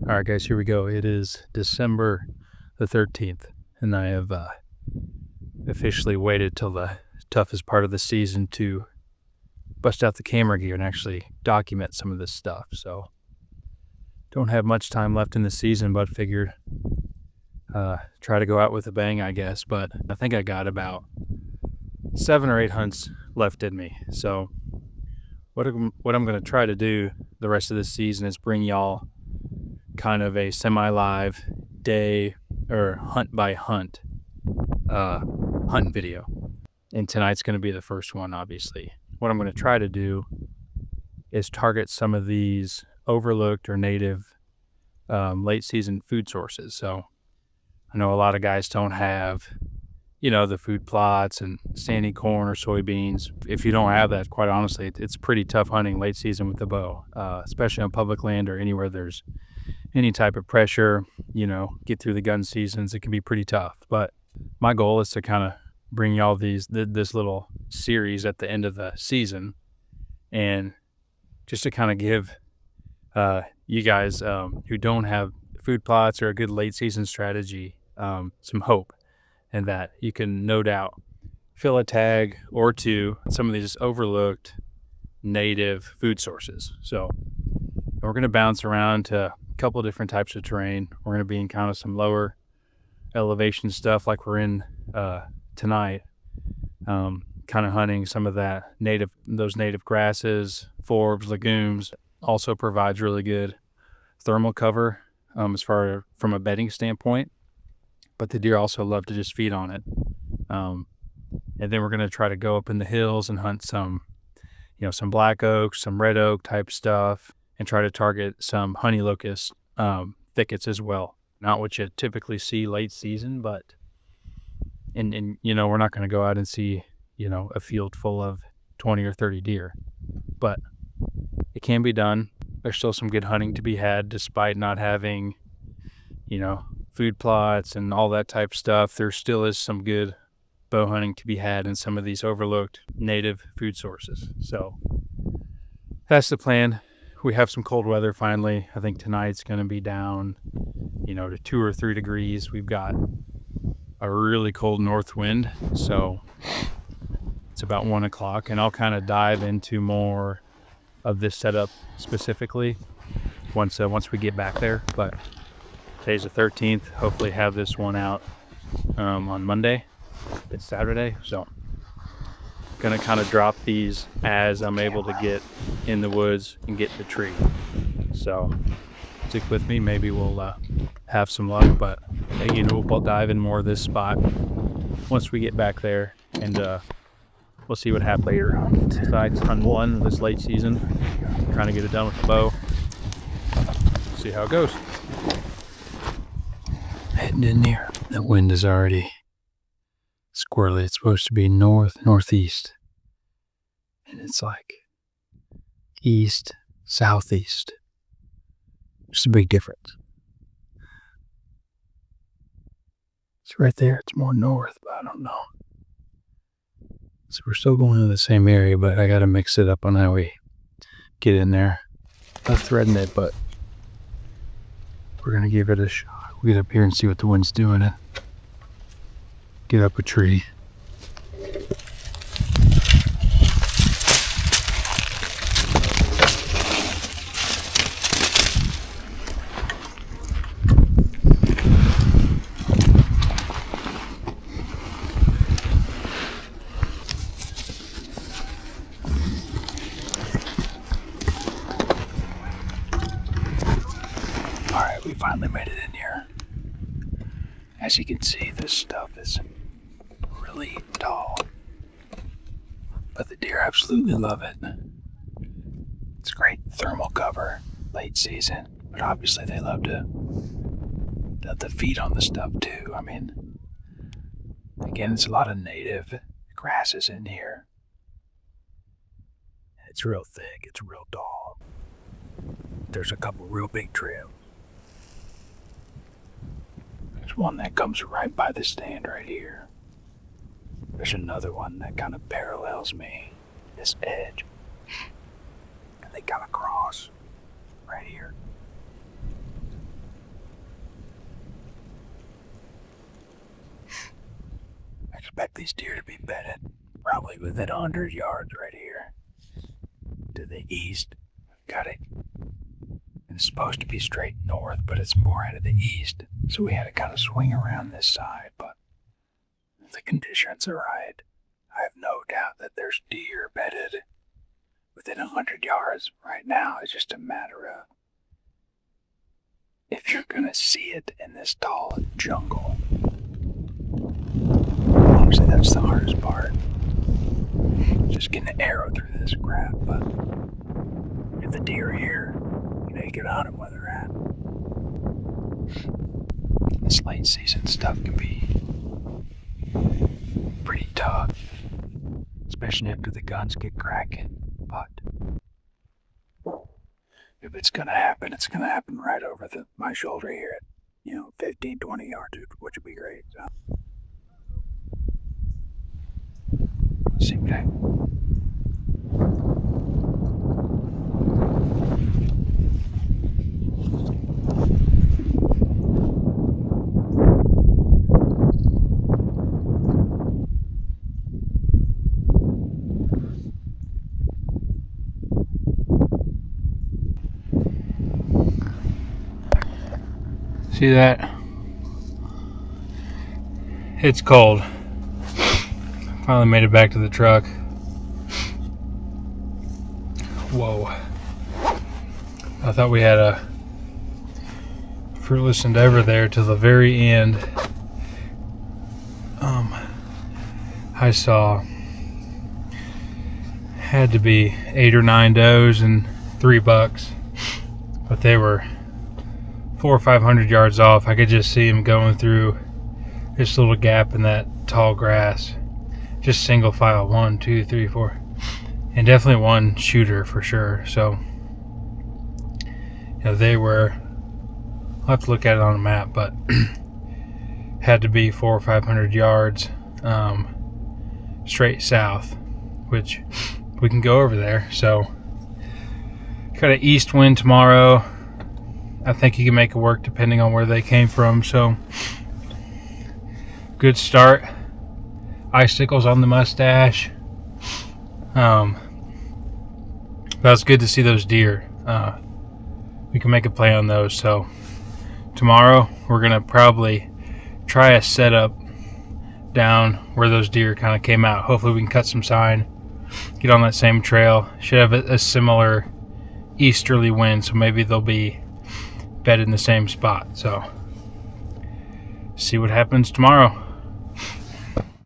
All right, guys, here we go. It is December the 13th, and I have officially waited till the toughest part of the season to bust out the camera gear and actually document some of this stuff. So, don't have much time left in the season, but figured try to go out with a bang, I guess. But I think I got about 7 or 8 hunts left in me. So, what I'm going to try to do the rest of this season is bring y'all kind of a semi-live day or hunt by hunt hunt video, and tonight's going to be the first one. Obviously, what I'm going to try to do is target some of these overlooked or native late season food sources. So I know a lot of guys don't have the food plots and standing corn or soybeans. If you don't have that, quite honestly, it's pretty tough hunting late season with the bow, especially on public land or anywhere there's any type of pressure, get through the gun seasons. It can be pretty tough. But my goal is to kind of bring y'all this little series at the end of the season, and just to kind of give you guys who don't have food plots or a good late season strategy some hope, and that you can no doubt fill a tag or two on some of these overlooked native food sources. So we're going to bounce around to couple different types of terrain. We're going to be in kind of some lower elevation stuff like we're in tonight, kind of hunting some of those native grasses, forbs, legumes. Also provides really good thermal cover as far from a bedding standpoint, but the deer also love to just feed on it. And then we're going to try to go up in the hills and hunt some black oak, some red oak type stuff, and try to target some honey locust thickets as well. Not what you typically see late season, but and we're not going to go out and see a field full of 20 or 30 deer, but it can be done. There's still some good hunting to be had despite not having food plots and all that type stuff. There still is some good bow hunting to be had in some of these overlooked native food sources. So that's the plan. We have some cold weather finally. I think tonight's going to be down, to 2 or 3 degrees. We've got a really cold north wind, so it's about 1 o'clock, and I'll kind of dive into more of this setup specifically once we get back there. But today's the 13th. Hopefully have this one out on Monday. It's Saturday, so gonna kind of drop these as I'm able to get in the woods and get the tree. So stick with me. Maybe we'll have some luck, but we'll dive in more of this spot once we get back there, and we'll see what happens later. Tonight's hunt 1 of this late season. Trying to get it done with the bow. See how it goes. Heading in there. The wind is already squirrely. It's supposed to be northeast, and it's like east southeast. Just a big difference. It's right there. It's more north, but I don't know. So we're still going to the same area, but I got to mix it up on how we get in there. Not threading it, but we're gonna give it a shot. We'll get up here and see what the wind's doing and get up a tree. All right, we finally made it in here. As you can see, this stuff is really tall, but the deer absolutely love it. It's great thermal cover late season, but obviously they love to feed on the stuff too. I mean, again, it's a lot of native grasses in here. It's real thick, it's real tall. There's a couple real big trims. There's one that comes right by the stand right here. There's another one that kind of parallels me, this edge. And they kind of cross right here. expect these deer to be bedded probably within 100 yards right here. To the east, got it. It's supposed to be straight north, but it's more out of the east. So we had to kind of swing around this side, but if the conditions are right, I have no doubt that there's deer bedded within 100 yards right now. It's just a matter of if you're gonna see it in this tall jungle. Obviously, that's the hardest part. Just getting an arrow through this crap, but if the deer are here, you can hunt them where they're at. This late season stuff can be pretty tough, especially after the guns get cracking. But if it's gonna happen, it's gonna happen right over my shoulder here at 15, 20 yards, which would be great. So. See what I... See that? It's cold. Finally made it back to the truck. Whoa. I thought we had a fruitless endeavor there till the very end. I saw had to be 8 or 9 does and 3 bucks, but they were 400 or 500 yards off. I could just see them going through this little gap in that tall grass. Just single file, 1, 2, 3, 4, and definitely one shooter for sure. So, they were. I'll have to look at it on a map, but had to be 400 or 500 yards straight south, which we can go over there. So, got an east wind tomorrow. I think you can make it work depending on where they came from. So, good start. Icicles on the mustache. That was good to see those deer. We can make a play on those. So tomorrow we're gonna probably try a setup down where those deer kind of came out. Hopefully we can cut some sign, get on that same trail. Should have a similar easterly wind, so maybe they'll be bedded in the same spot. So see what happens tomorrow.